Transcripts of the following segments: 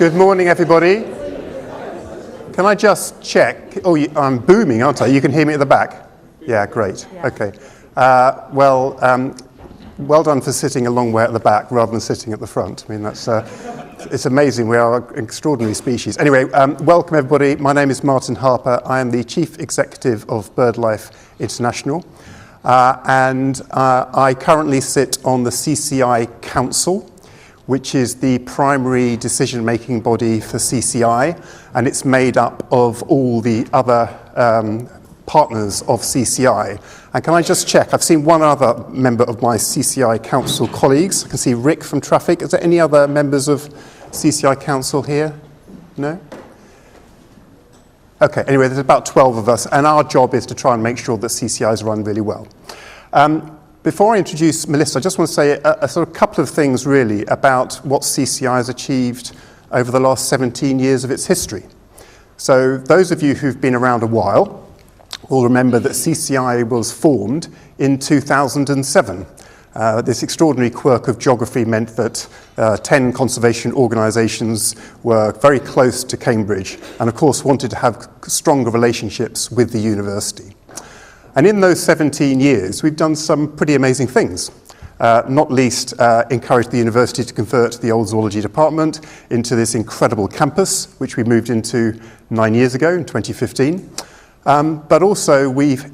Good morning, everybody. Can I just check? Oh, I'm booming, aren't I? You can hear me at the back? Yeah, great. Yeah. Okay. Well done for sitting a long way at the back rather than sitting at the front. I mean, it's amazing. We are an extraordinary species. Anyway, welcome, everybody. My name is Martin Harper. I am the Chief Executive of BirdLife International. And I currently sit on the CCI Council, which is the primary decision-making body for CCI, and it's made up of all the other partners of CCI. And can I just check, I've seen one other member of my CCI Council colleagues. I can see Rick from Traffic. Is there any other members of CCI Council here? No? Okay, anyway, there's about 12 of us, and our job is to try and make sure that CCI is run really well. Before I introduce Melissa, I just want to say a sort of couple of things really about what CCI has achieved over the last 17 years of its history. So those of you who've been around a while will remember that CCI was formed in 2007. This extraordinary quirk of geography meant that 10 conservation organisations were very close to Cambridge and of course wanted to have stronger relationships with the university. And in those 17 years, we've done some pretty amazing things. Not least encouraged the university to convert the old zoology department into this incredible campus, which we moved into 9 years ago in 2015. But also we've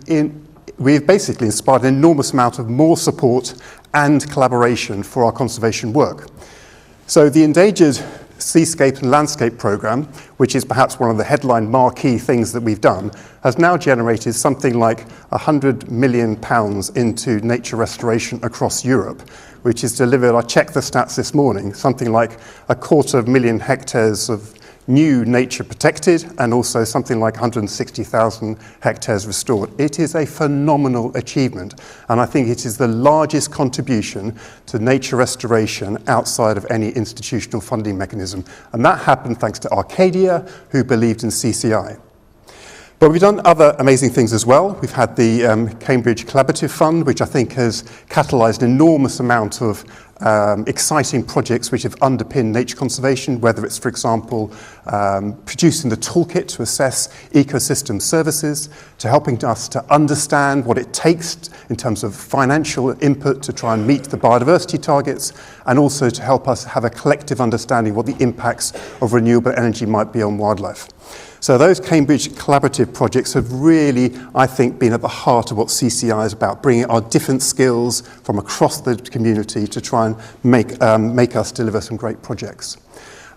basically inspired an enormous amount of more support and collaboration for our conservation work. So the Endangered Seascape and Landscape Programme, which is perhaps one of the headline marquee things that we've done, has now generated something like £100 million into nature restoration across Europe, which is delivered, I checked the stats this morning, something like 250,000 hectares of new nature protected and also something like 160,000 hectares restored. It is a phenomenal achievement, and I think it is the largest contribution to nature restoration outside of any institutional funding mechanism. And that happened thanks to Arcadia, who believed in CCI. But we've done other amazing things as well. We've had the Cambridge Collaborative Fund, which I think has catalysed an enormous amount of exciting projects which have underpinned nature conservation, whether it's, for example, producing the toolkit to assess ecosystem services, to helping us to understand what it takes in terms of financial input to try and meet the biodiversity targets, and also to help us have a collective understanding of what the impacts of renewable energy might be on wildlife. So those Cambridge collaborative projects have really, I think, been at the heart of what CCI is about, bringing our different skills from across the community to try and make us deliver some great projects.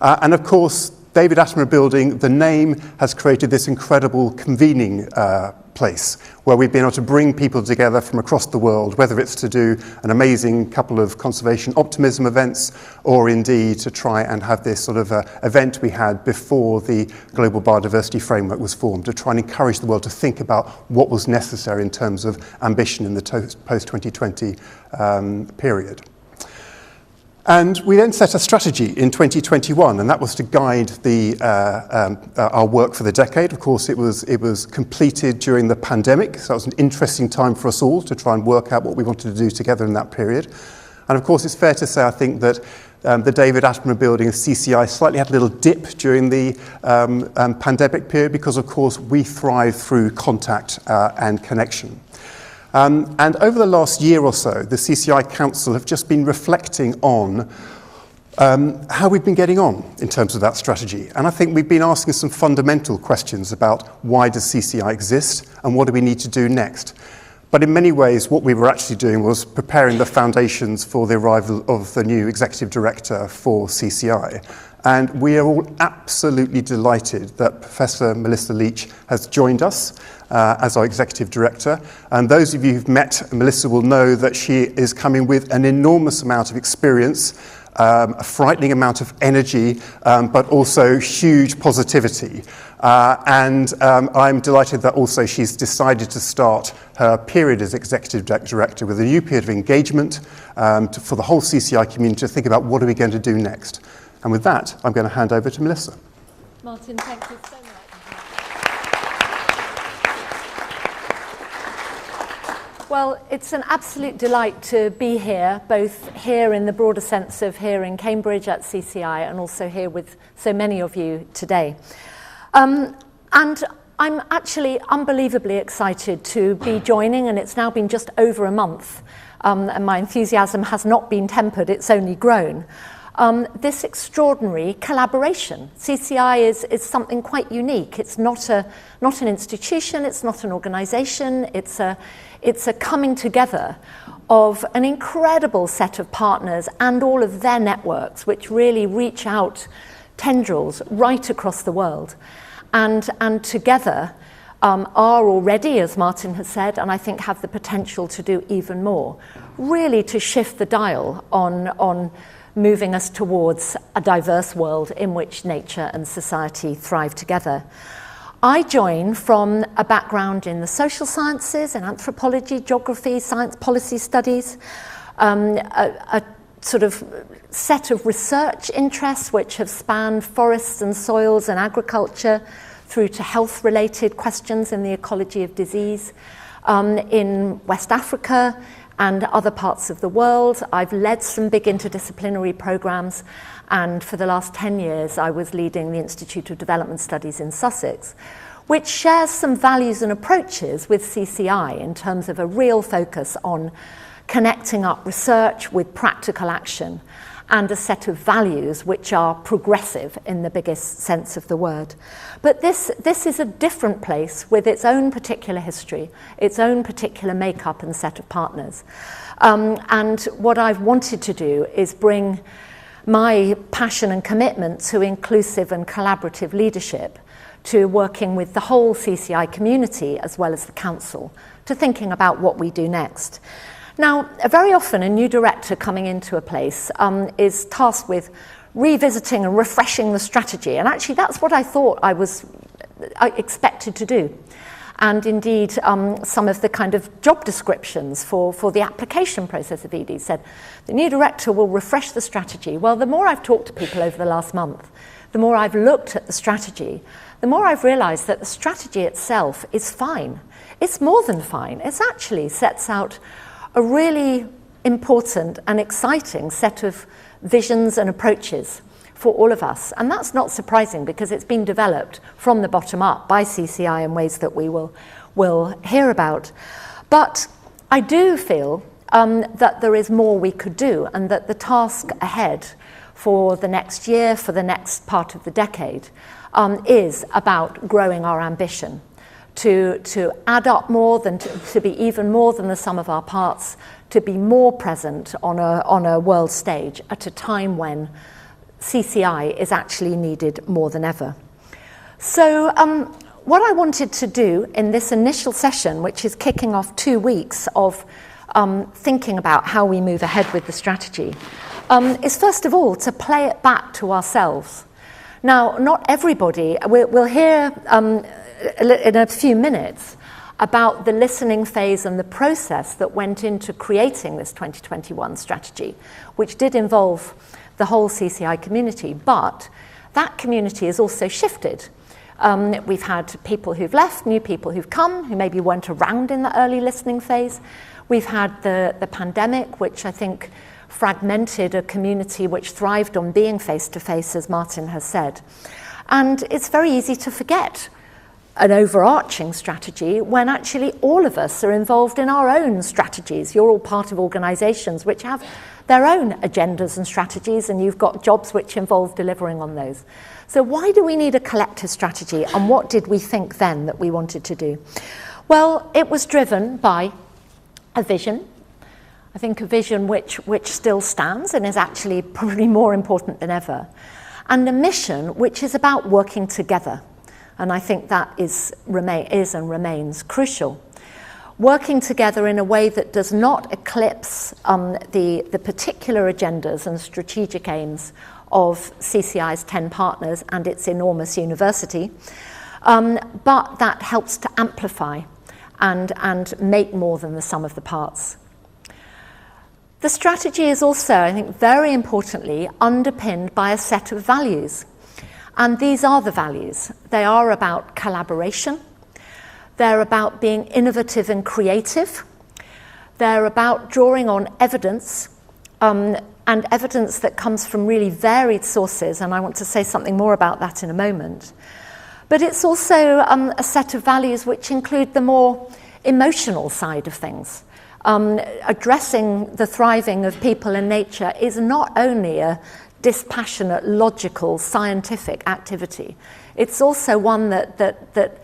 And of course, David Attenborough Building, the name has created this incredible convening place where we've been able to bring people together from across the world, whether it's to do an amazing couple of conservation optimism events or indeed to try and have this sort of event we had before the Global Biodiversity Framework was formed, to try and encourage the world to think about what was necessary in terms of ambition in the post-2020 period. And we then set a strategy in 2021, and that was to guide our work for the decade. Of course, it was completed during the pandemic, so it was an interesting time for us all to try and work out what we wanted to do together in that period. And of course, it's fair to say, I think, that the David Attenborough Building of CCI slightly had a little dip during the pandemic period because, of course, we thrive through contact and connection. And over the last year or so, the CCI Council have just been reflecting on how we've been getting on in terms of that strategy. And I think we've been asking some fundamental questions about why does CCI exist and what do we need to do next. But in many ways, what we were actually doing was preparing the foundations for the arrival of the new executive director for CCI. And we are all absolutely delighted that Professor Melissa Leach has joined us as our executive director. And those of you who've met Melissa will know that she is coming with an enormous amount of experience, a frightening amount of energy, but also huge positivity. And I'm delighted that also she's decided to start her period as executive director with a new period of engagement for the whole CCI community to think about what are we going to do next. And with that, I'm going to hand over to Melissa. Martin, thank you so much. Well, it's an absolute delight to be here, both here in the broader sense of here in Cambridge at CCI and also here with so many of you today. And I'm actually unbelievably excited to be joining, and it's now been just over a month, and my enthusiasm has not been tempered, it's only grown. This extraordinary collaboration. CCI is something quite unique. It's not an institution, it's not an organisation, it's a coming together of an incredible set of partners and all of their networks, which really reach out tendrils right across the world. And together are already, as Martin has said, and I think have the potential to do even more, really to shift the dial on moving us towards a diverse world in which nature and society thrive together. I join from a background in the social sciences, in anthropology, geography, science policy studies, a sort of set of research interests which have spanned forests and soils and agriculture through to health-related questions in the ecology of disease. In West Africa and other parts of the world, I've led some big interdisciplinary programs, and for the last 10 years I was leading the Institute of Development Studies in Sussex, which shares some values and approaches with CCI in terms of a real focus on connecting up research with practical action and a set of values which are progressive in the biggest sense of the word. But this is a different place with its own particular history, its own particular makeup and set of partners. And what I've wanted to do is bring my passion and commitment to inclusive and collaborative leadership, to working with the whole CCI community as well as the council, to thinking about what we do next. Now, very often a new director coming into a place is tasked with revisiting and refreshing the strategy, and actually that's what I thought I expected to do. And indeed, some of the kind of job descriptions for the application process of ED said, the new director will refresh the strategy. Well, the more I've talked to people over the last month, the more I've looked at the strategy, the more I've realised that the strategy itself is fine. It's more than fine. It actually sets out a really important and exciting set of visions and approaches for all of us. And that's not surprising because it's been developed from the bottom up by CCI in ways that we will hear about. But I do feel that there is more we could do, and that the task ahead for the next year, for the next part of the decade, is about growing our ambition. To add up more than to be even more than the sum of our parts, to be more present on a world stage at a time when CCI is actually needed more than ever. So what I wanted to do in this initial session, which is kicking off 2 weeks of thinking about how we move ahead with the strategy, is first of all to play it back to ourselves. Now, not everybody, we'll hear in a few minutes about the listening phase and the process that went into creating this 2021 strategy, which did involve the whole CCI community, but that community has also shifted. We've had people who've left, new people who've come, who maybe weren't around in the early listening phase. We've had the pandemic, which I think fragmented a community which thrived on being face-to-face, as Martin has said. And it's very easy to forget an overarching strategy when actually all of us are involved in our own strategies. You're all part of organisations which have their own agendas and strategies, and you've got jobs which involve delivering on those. So why do we need a collective strategy, and what did we think then that we wanted to do? Well, it was driven by a vision. I think a vision which still stands and is actually probably more important than ever, and a mission which is about working together. And I think that is and remains crucial. Working together in a way that does not eclipse the particular agendas and strategic aims of CCI's 10 partners and its enormous university, but that helps to amplify and make more than the sum of the parts. The strategy is also, I think, very importantly, underpinned by a set of values. And these are the values. They are about collaboration. They're about being innovative and creative. They're about drawing on evidence, and evidence that comes from really varied sources, and I want to say something more about that in a moment. But it's also a set of values which include the more emotional side of things. Addressing the thriving of people and nature is not only a dispassionate, logical, scientific activity. It's also one that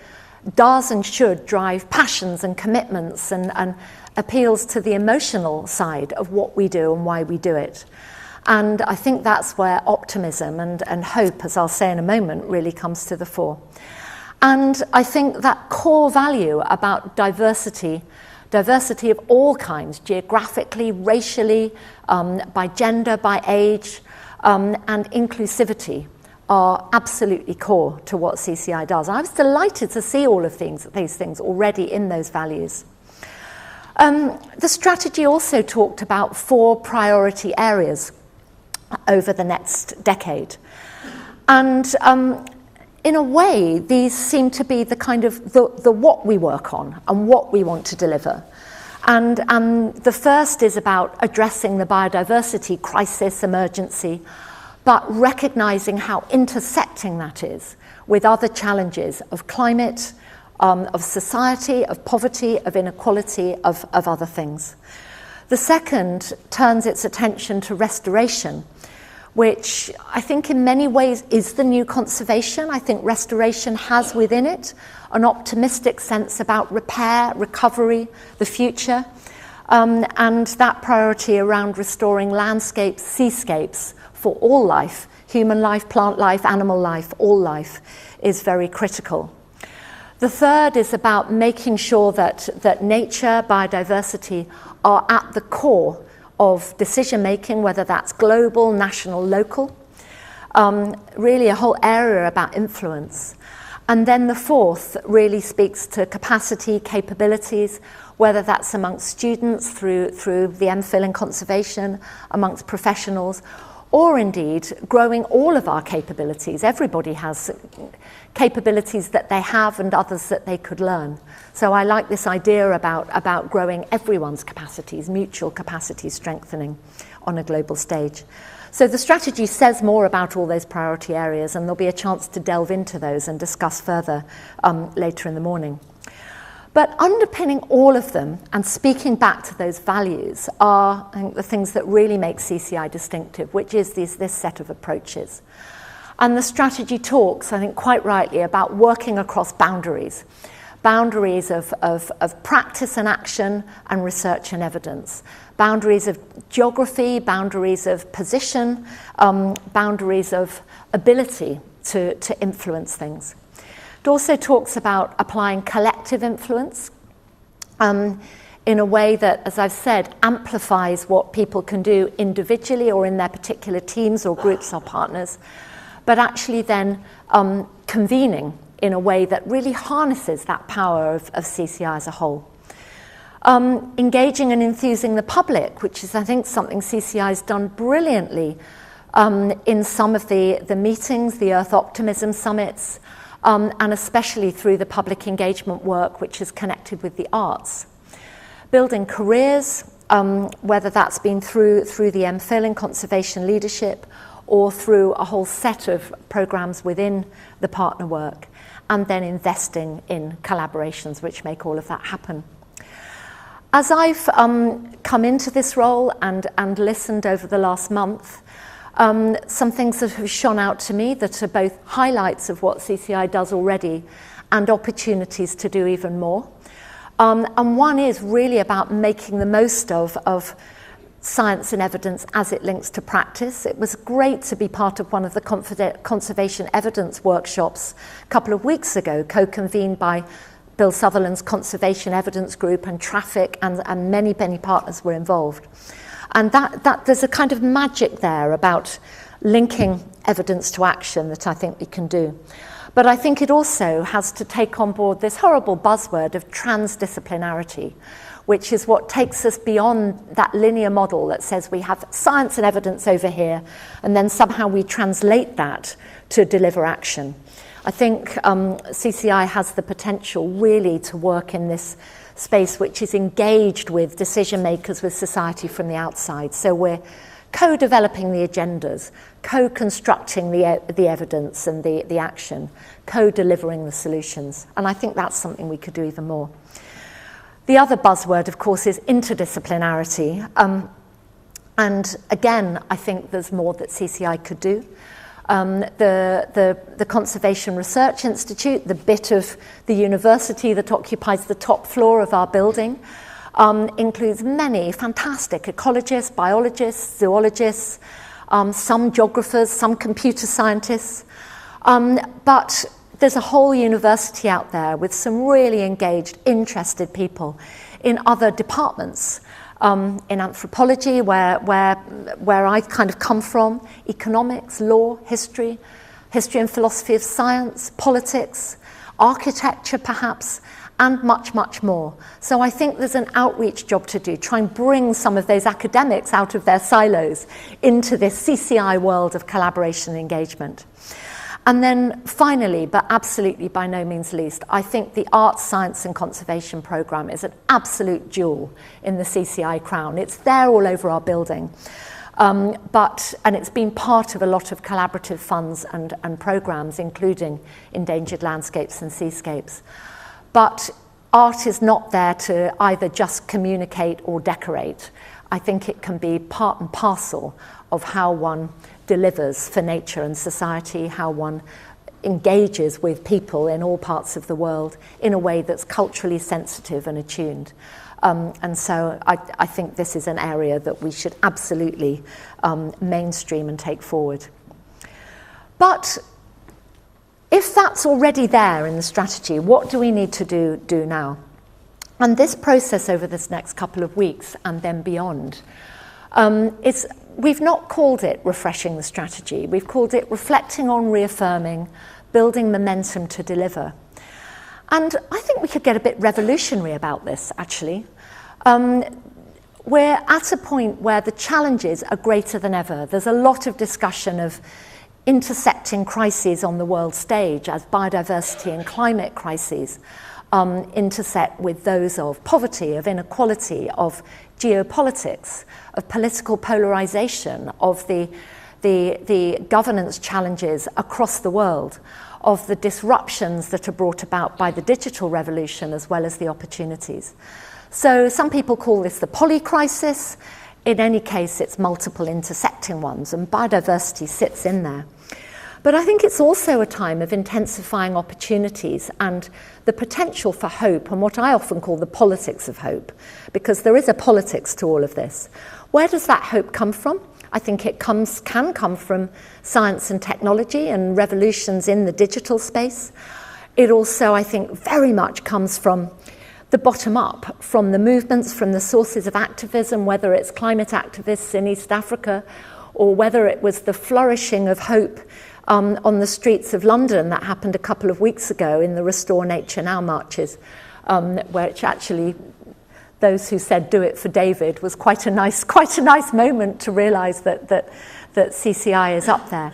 does and should drive passions and commitments and appeals to the emotional side of what we do and why we do it. And I think that's where optimism and hope, as I'll say in a moment, really comes to the fore. And I think that core value about diversity of all kinds, geographically, racially, by gender, by age, and inclusivity, are absolutely core to what CCI does. I was delighted to see all of these things already in those values. The strategy also talked about 4 priority areas over the next decade. And in a way, these seem to be the kind of the what we work on and what we want to deliver. And the first is about addressing the biodiversity crisis emergency, but recognizing how intersecting that is with other challenges of climate, of society, of poverty, of inequality, of other things. The second turns its attention to restoration, which I think in many ways is the new conservation. I think restoration has within it an optimistic sense about repair, recovery, the future, and that priority around restoring landscapes, seascapes for all life, human life, plant life, animal life, all life, is very critical. The third is about making sure that nature, biodiversity are at the core of decision making, whether that's global, national, local, really a whole area about influence. And then the fourth really speaks to capacity, capabilities, whether that's amongst students through the MPhil in conservation, amongst professionals, or indeed growing all of our capabilities. Everybody has capabilities that they have and others that they could learn. So I like this idea about growing everyone's capacities, mutual capacity strengthening on a global stage. So the strategy says more about all those priority areas, and there'll be a chance to delve into those and discuss further later in the morning. But underpinning all of them and speaking back to those values are, I think, the things that really make CCI distinctive, which is this set of approaches. And the strategy talks, I think quite rightly, about working across boundaries of practice and action and research and evidence, boundaries of geography, boundaries of position, boundaries of ability to influence things. It also talks about applying collective influence in a way that, as I've said, amplifies what people can do individually or in their particular teams or groups or partners, but actually then convening in a way that really harnesses that power of CCI as a whole. Engaging and enthusing the public, which is, I think, something CCI has done brilliantly in some of the meetings, the Earth Optimism Summits, and especially through the public engagement work which is connected with the arts. Building careers, whether that's been through the MPhil in conservation leadership or through a whole set of programs within the partner work, and then investing in collaborations which make all of that happen. As I've come into this role and listened over the last month, some things that have shone out to me that are both highlights of what CCI does already and opportunities to do even more. And one is really about making the most of science and evidence as it links to practice. It was great to be part of one of the conservation evidence workshops a couple of weeks ago, co-convened by Bill Sutherland's Conservation Evidence Group and Traffic, and many partners were involved. And that there's a kind of magic there about linking evidence to action that I think we can do. But I think it also has to take on board this horrible buzzword of transdisciplinarity, which is what takes us beyond that linear model that says we have science and evidence over here, and then somehow we translate that to deliver action. I think CCI has the potential really to work in this space which is engaged with decision makers, with society from the outside. So we're co-developing the agendas, co-constructing the evidence and the action, co-delivering the solutions. And I think that's something we could do even more. The other buzzword, of course, is interdisciplinarity. And again, I think there's more that CCI could do. The Conservation Research Institute, the bit of the university that occupies the top floor of our building, includes many fantastic ecologists, biologists, zoologists, some geographers, some computer scientists. But there's a whole university out there with some really engaged, interested people in other departments. In anthropology, where I kind of come from, economics, law, history and philosophy of science, politics, architecture perhaps, and much, much more. So I think there's an outreach job to do, try and bring some of those academics out of their silos into this CCI world of collaboration and engagement. And then finally, but absolutely by no means least, I think the Arts, Science and Conservation programme is an absolute jewel in the CCI crown. It's there all over our building. And it's been part of a lot of collaborative funds and programmes, including Endangered Landscapes and Seascapes. But art is not there to either just communicate or decorate. I think it can be part and parcel of how one delivers for nature and society, how one engages with people in all parts of the world in a way that's culturally sensitive and attuned. And so I think this is an area that we should absolutely mainstream and take forward. But if that's already there in the strategy, what do we need to do now? And this process over this next couple of weeks and then beyond we've not called it refreshing the strategy. We've called it reflecting on, reaffirming, building momentum to deliver. And I think we could get a bit revolutionary about this, actually. We're at a point where the challenges are greater than ever. There's a lot of discussion of intersecting crises on the world stage as biodiversity and climate crises intersect with those of poverty, of inequality, of geopolitics, of political polarization, of the governance challenges across the world, of the disruptions that are brought about by the digital revolution as well as the opportunities. So some people call this the polycrisis. In any case, it's multiple intersecting ones, and biodiversity sits in there. But I think it's also a time of intensifying opportunities and the potential for hope, and what I often call the politics of hope, because there is a politics to all of this. Where does that hope come from? I think it can come from science and technology and revolutions in the digital space. It also, I think, very much comes from the bottom up, from the movements, from the sources of activism, whether it's climate activists in East Africa or whether it was the flourishing of hope on the streets of London that happened a couple of weeks ago in the Restore Nature Now marches, which actually those who said do it for David was quite a nice moment to realise that CCI is up there.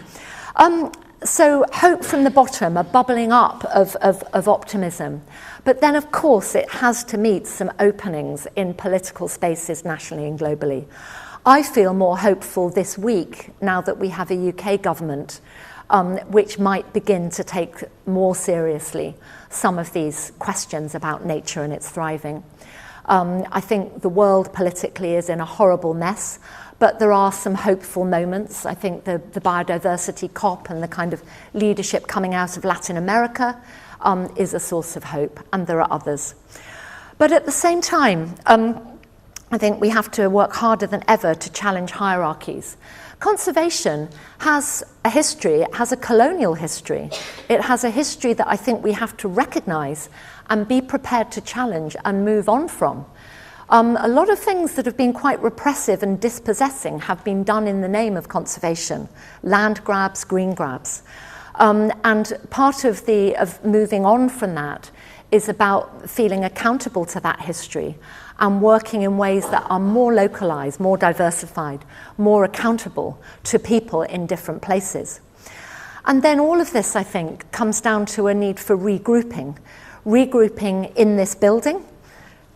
So hope from the bottom, a bubbling up of optimism. But then, of course, it has to meet some openings in political spaces nationally and globally. I feel more hopeful this week now that we have a UK government which might begin to take more seriously some of these questions about nature and its thriving. I think the world politically is in a horrible mess, but there are some hopeful moments. I think the biodiversity COP and the kind of leadership coming out of Latin America is a source of hope, and there are others. But at the same time, I think we have to work harder than ever to challenge hierarchies. Conservation has a history, it has a colonial history. It has a history that I think we have to recognise and be prepared to challenge and move on from. A lot of things that have been quite repressive and dispossessing have been done in the name of conservation, land grabs, green grabs. And part of moving on from that is about feeling accountable to that history and working in ways that are more localised, more diversified, more accountable to people in different places. And then all of this, I think, comes down to a need for regrouping in this building,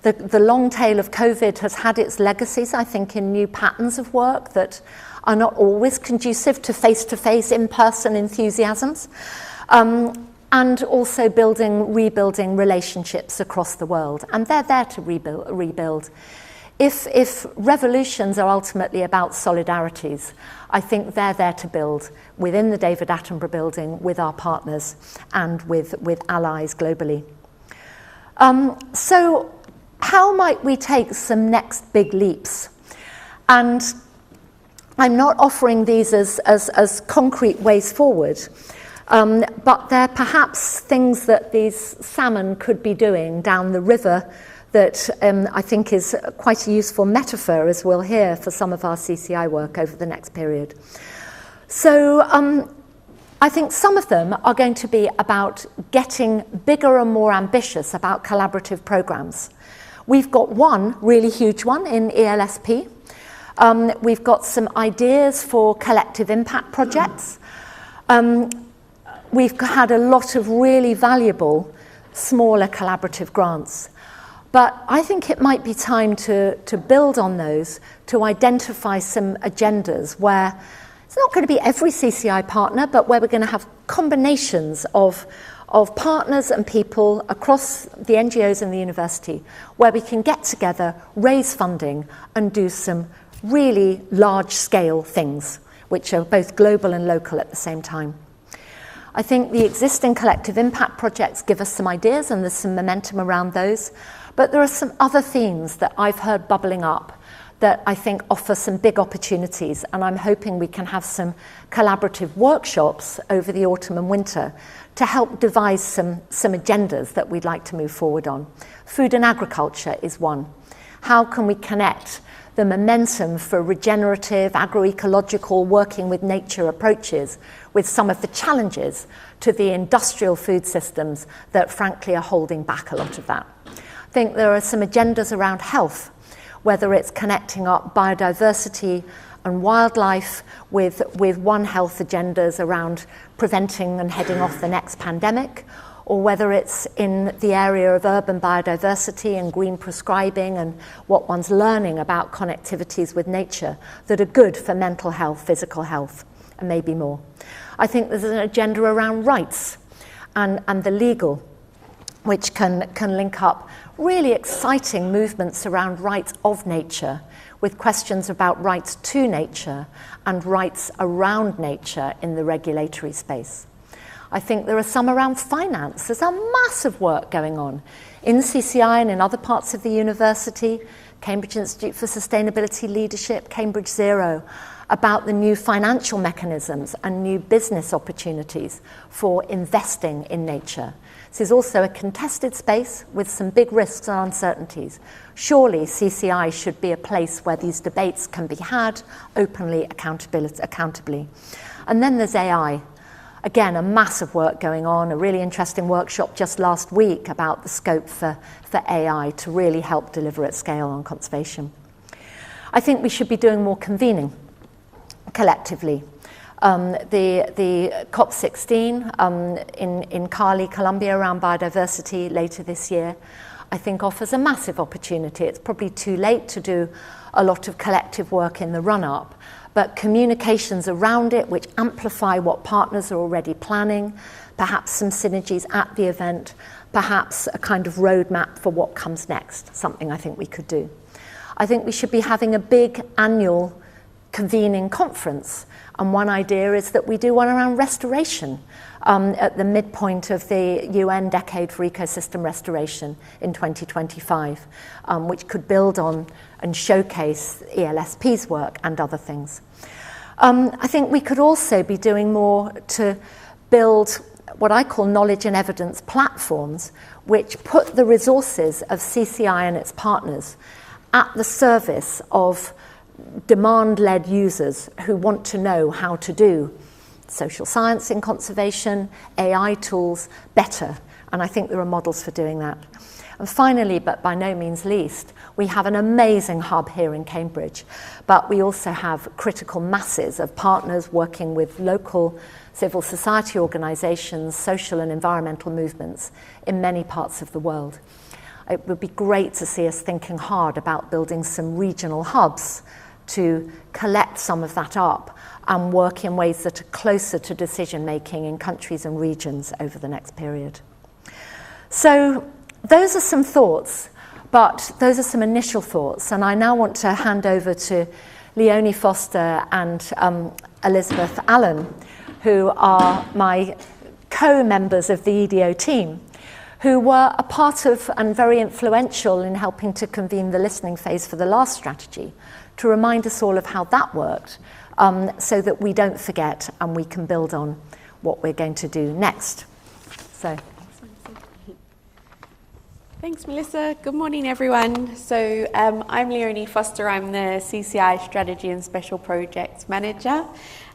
The long tail of COVID has had its legacies, I think, in new patterns of work that are not always conducive to face-to-face, in-person enthusiasms, and also rebuilding relationships across the world. And they're there to rebuild. If revolutions are ultimately about solidarities, I think they're there to build within the David Attenborough building with our partners and with allies globally. So how might we take some next big leaps? And I'm not offering these as concrete ways forward, but they're perhaps things that these salmon could be doing down the river that I think is quite a useful metaphor, as we'll hear, for some of our CCI work over the next period. So I think some of them are going to be about getting bigger and more ambitious about collaborative programs. We've got one really huge one in ELSP. We've got some ideas for collective impact projects. We've had a lot of really valuable smaller collaborative grants. But I think it might be time to build on those, to identify some agendas where it's not going to be every CCI partner, but where we're going to have combinations of partners and people across the NGOs and the university, where we can get together, raise funding, and do some really large-scale things, which are both global and local at the same time. I think the existing collective impact projects give us some ideas, and there's some momentum around those. But there are some other themes that I've heard bubbling up that I think offer some big opportunities, and I'm hoping we can have some collaborative workshops over the autumn and winter to help devise some agendas that we'd like to move forward on. Food and agriculture is one. How can we connect the momentum for regenerative, agroecological, working with nature approaches with some of the challenges to the industrial food systems that frankly are holding back a lot of that? I think there are some agendas around health, whether it's connecting up biodiversity and wildlife with One Health agendas around preventing and heading off the next pandemic, or whether it's in the area of urban biodiversity and green prescribing and what one's learning about connectivities with nature that are good for mental health, physical health, and maybe more. I think there's an agenda around rights and the legal, which can link up really exciting movements around rights of nature with questions about rights to nature and rights around nature in the regulatory space. I think there are some around finance. There's a massive work going on in CCI and in other parts of the university, Cambridge Institute for Sustainability Leadership, Cambridge Zero, about the new financial mechanisms and new business opportunities for investing in nature. This is also a contested space with some big risks and uncertainties. Surely CCI should be a place where these debates can be had openly, accountably. And then there's AI. Again, a massive work going on, a really interesting workshop just last week about the scope for AI to really help deliver at scale on conservation. I think we should be doing more convening collectively. The COP16 in Cali, Colombia, around biodiversity later this year, I think offers a massive opportunity. It's probably too late to do a lot of collective work in the run-up, but communications around it which amplify what partners are already planning, perhaps some synergies at the event, perhaps a kind of roadmap for what comes next, something I think we could do. I think we should be having a big annual convening conference, and one idea is that we do one around restoration at the midpoint of the UN Decade for Ecosystem Restoration in 2025, which could build on and showcase ELSP's work and other things. I think we could also be doing more to build what I call knowledge and evidence platforms, which put the resources of CCI and its partners at the service of demand-led users who want to know how to do social science in conservation, AI tools better, and I think there are models for doing that. And finally, but by no means least, we have an amazing hub here in Cambridge, but we also have critical masses of partners working with local civil society organisations, social and environmental movements in many parts of the world. it would be great to see us thinking hard about building some regional hubs to collect some of that up and work in ways that are closer to decision making in countries and regions over the next period. So those are some thoughts, but those are some initial thoughts, and I now want to hand over to Leonie Foster and Elizabeth Allen, who are my co-members of the EDO team, who were a part of and very influential in helping to convene the listening phase for the last strategy, to remind us all of how that worked, so that we don't forget and we can build on what we're going to do next. So. Thanks, Melissa. Good morning, everyone. So I'm Leonie Foster. I'm the CCI Strategy and Special Projects Manager.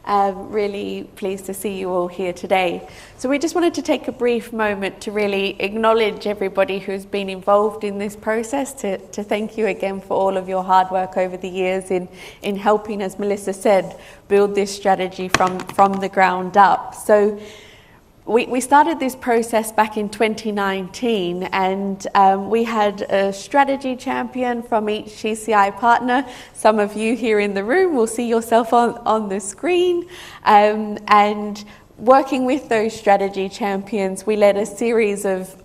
Really pleased to see you all here today. So we just wanted to take a brief moment to really acknowledge everybody who's been involved in this process, to thank you again for all of your hard work over the years in helping, as Melissa said, build this strategy from the ground up. So we started this process back in 2019, and we had a strategy champion from each CCI partner. Some of you here in the room will see yourself on the screen. And working with those strategy champions, we led a series of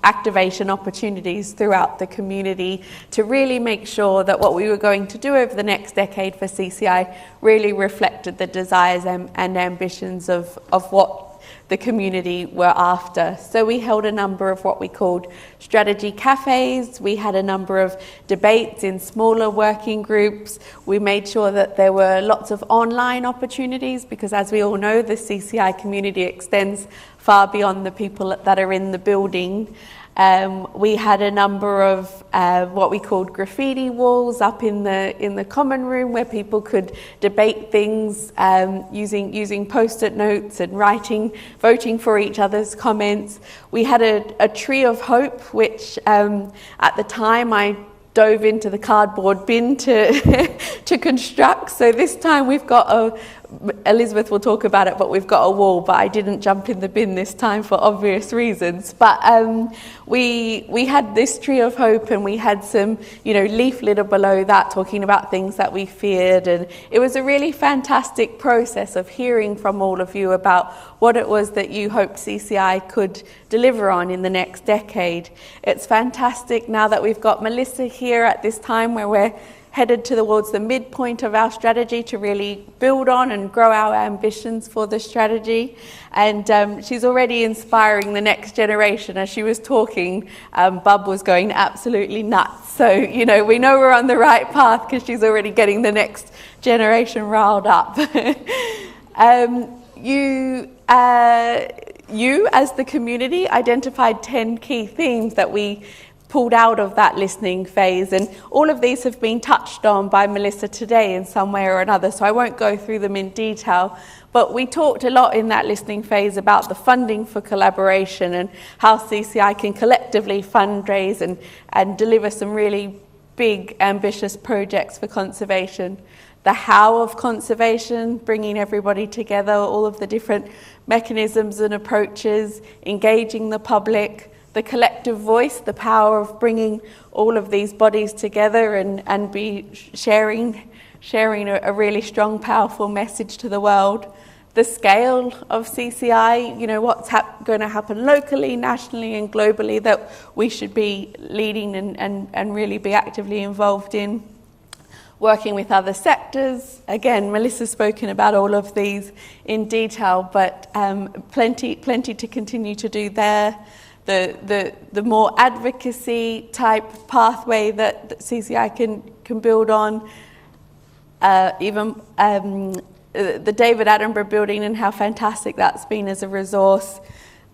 activation opportunities throughout the community to really make sure that what we were going to do over the next decade for CCI really reflected the desires and ambitions of what the community were after. So we held a number of what we called strategy cafes. We had a number of debates in smaller working groups. We made sure that there were lots of online opportunities, because as we all know, the CCI community extends far beyond the people that are in the building. We had a number of what we called graffiti walls up in the common room, where people could debate things using post-it notes and voting for each other's comments. We had a tree of hope, which at the time I dove into the cardboard bin to construct. So this time we've got Elizabeth will talk about it, but we've got a wall, but I didn't jump in the bin this time for obvious reasons. But we had this tree of hope, and we had some, leaf litter below that talking about things that we feared. And it was a really fantastic process of hearing from all of you about what it was that you hoped CCI could deliver on in the next decade. It's fantastic now that we've got Melissa here at this time where we're headed towards the midpoint of our strategy to really build on and grow our ambitions for the strategy. And she's already inspiring the next generation. As she was talking, Bub was going absolutely nuts. So, we know we're on the right path because she's already getting the next generation riled up. You, as the community, identified 10 key themes that we pulled out of that listening phase, and all of these have been touched on by Melissa today in some way or another, so I won't go through them in detail. But we talked a lot in that listening phase about the funding for collaboration and how CCI can collectively fundraise and deliver some really big, ambitious projects for conservation. The how of conservation, bringing everybody together, all of the different mechanisms and approaches, engaging the public, the collective voice, the power of bringing all of these bodies together and be sharing a really strong, powerful message to the world. The scale of CCI, what's going to happen locally, nationally and globally that we should be leading and really be actively involved in. Working with other sectors. Again, Melissa's spoken about all of these in detail, but plenty to continue to do there. The more advocacy type pathway that CCI can build on, even the David Attenborough building and how fantastic that's been as a resource.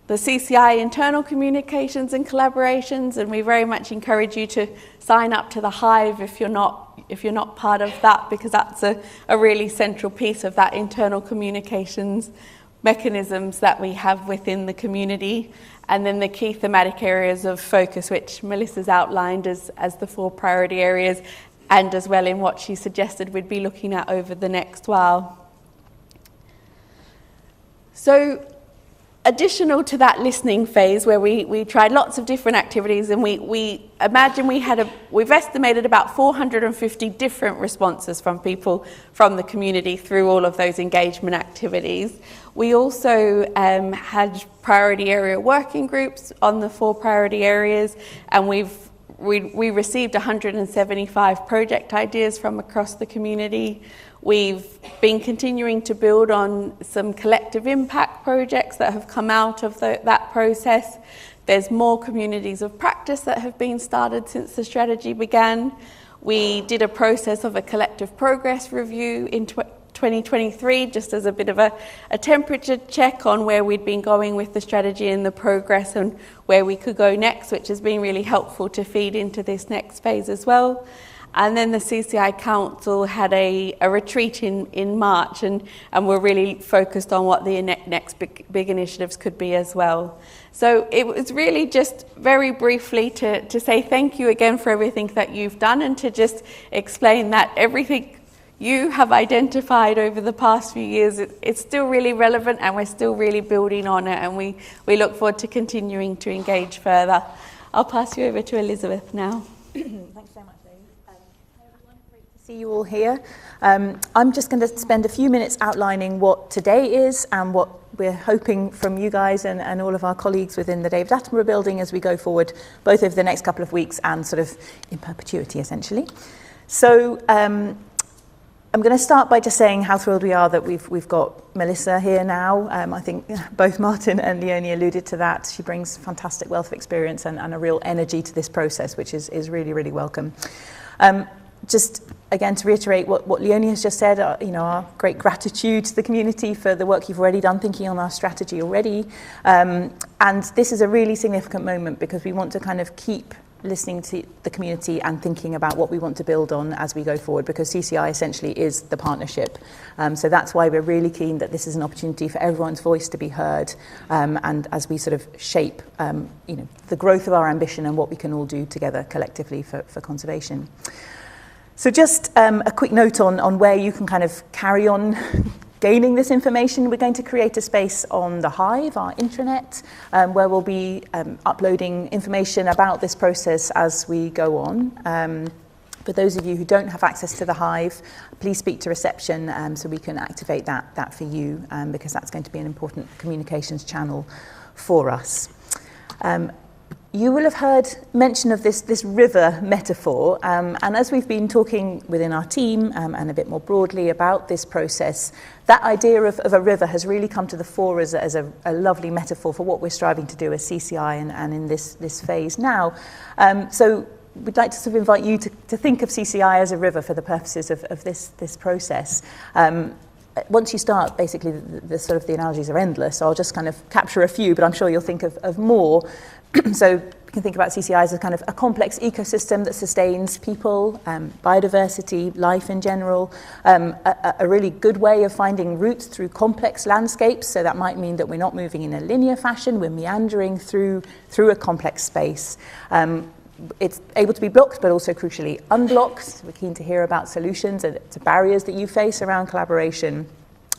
The CCI internal communications and collaborations, and we very much encourage you to sign up to the Hive if you're not part of that, because that's a really central piece of that internal communications mechanisms that we have within the community. And then the key thematic areas of focus, which Melissa's outlined as the 4 priority areas, and as well in what she suggested we'd be looking at over the next while. So additional to that listening phase, where we tried lots of different activities, and we imagine we've estimated about 450 different responses from people from the community through all of those engagement activities. We also had priority area working groups on the 4 priority areas, and we received 175 project ideas from across the community. We've been continuing to build on some collective impact projects that have come out of that process. There's more communities of practice that have been started since the strategy began. We did a process of a collective progress review in 2023, just as a bit of a temperature check on where we'd been going with the strategy and the progress and where we could go next, which has been really helpful to feed into this next phase as well. And then the CCI Council had a retreat in March, and we're really focused on what the next big initiatives could be as well. So it was really just very briefly to say thank you again for everything that you've done, and to just explain that everything you have identified over the past few years, it's still really relevant, and we're still really building on it, and we look forward to continuing to engage further. I'll pass you over to Elizabeth now. Thanks so much, Lou. Hi everyone, great to see you all here. I'm just going to spend a few minutes outlining what today is and what we're hoping from you guys and all of our colleagues within the David Attenborough building as we go forward, both over the next couple of weeks and sort of in perpetuity, essentially. So I'm going to start by just saying how thrilled we are that we've got Melissa here now. I think both Martin and Leonie alluded to that. She brings fantastic wealth of experience and a real energy to this process, which is really, really welcome. Just again to reiterate what Leonie has just said, our great gratitude to the community for the work you've already done thinking on our strategy already. And this is a really significant moment because we want to kind of keep listening to the community and thinking about what we want to build on as we go forward, because CCI essentially is the partnership. So that's why we're really keen that this is an opportunity for everyone's voice to be heard, and as we sort of shape the growth of our ambition and what we can all do together collectively for conservation. So just a quick note on where you can kind of carry on gaining this information. We're going to create a space on the Hive, our intranet, where we'll be uploading information about this process as we go on. For those of you who don't have access to the Hive, please speak to reception so we can activate that for you, because that's going to be an important communications channel for us. You will have heard mention of this river metaphor, and as we've been talking within our team and a bit more broadly about this process, that idea of a river has really come to the fore as a lovely metaphor for what we're striving to do as CCI and in this phase now. So we'd like to sort of invite you to think of CCI as a river for the purposes of this process. Once you start, basically the analogies are endless, so I'll just kind of capture a few, but I'm sure you'll think of more. So you can think about CCI as a kind of a complex ecosystem that sustains people, biodiversity, life in general, a really good way of finding routes through complex landscapes. So that might mean that we're not moving in a linear fashion, we're meandering through a complex space. It's able to be blocked, but also crucially unblocked. We're keen to hear about solutions to barriers that you face around collaboration.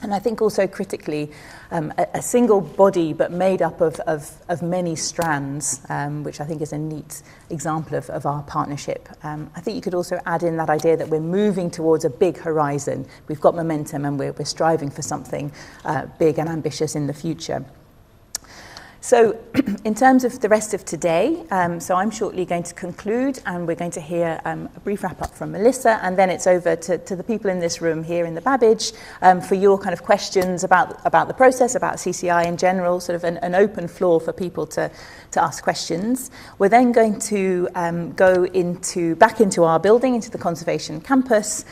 And I think also critically, a single body but made up of many strands, which I think is a neat example of our partnership. I think you could also add in that idea that we're moving towards a big horizon. We've got momentum and we're striving for something big and ambitious in the future. So in terms of the rest of today, so I'm shortly going to conclude and we're going to hear a brief wrap up from Melissa, and then it's over to the people in this room here in the Babbage for your kind of questions about the process, about CCI in general, sort of an open floor for people to ask questions. We're then going to go back into our building, into the Conservation Campus,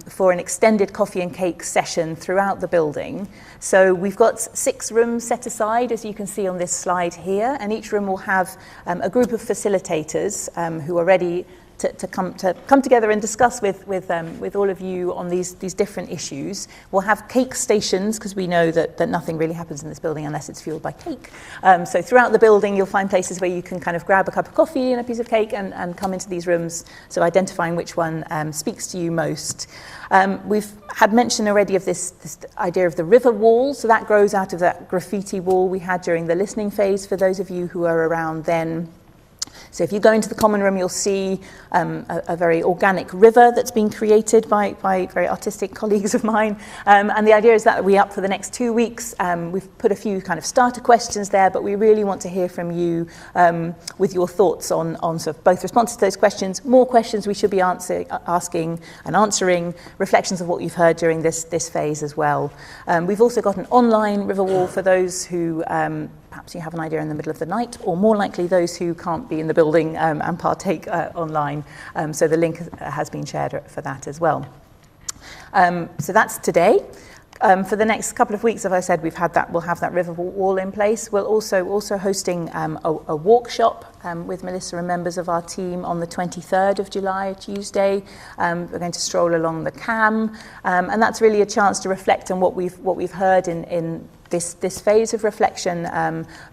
for an extended coffee and cake session throughout the building. So we've got 6 rooms set aside, as you can see on this slide here, and each room will have a group of facilitators who are ready to come together and discuss with all of you on these different issues. We'll have cake stations, because we know that nothing really happens in this building unless it's fueled by cake. So throughout the building, you'll find places where you can kind of grab a cup of coffee and a piece of cake and come into these rooms, so identifying which one speaks to you most. We've had mention already of this idea of the river wall, so that grows out of that graffiti wall we had during the listening phase, for those of you who are around then. So if you go into the common room, you'll see a very organic river that's been created by very artistic colleagues of mine. And the idea is that we're up for the next 2 weeks. We've put a few kind of starter questions there, but we really want to hear from you with your thoughts on sort of both responses to those questions, more questions we should be asking and answering, reflections of what you've heard during this phase as well. We've also got an online river wall for those who perhaps you have an idea in the middle of the night, or more likely those who can't be in the building and partake online. So the link has been shared for that as well. So that's today. For the next couple of weeks, as I said, we'll have that river wall in place. We're also hosting a workshop with Melissa and members of our team on the 23rd of July, Tuesday. We're going to stroll along the Cam, and that's really a chance to reflect on what we've heard in this phase of reflection,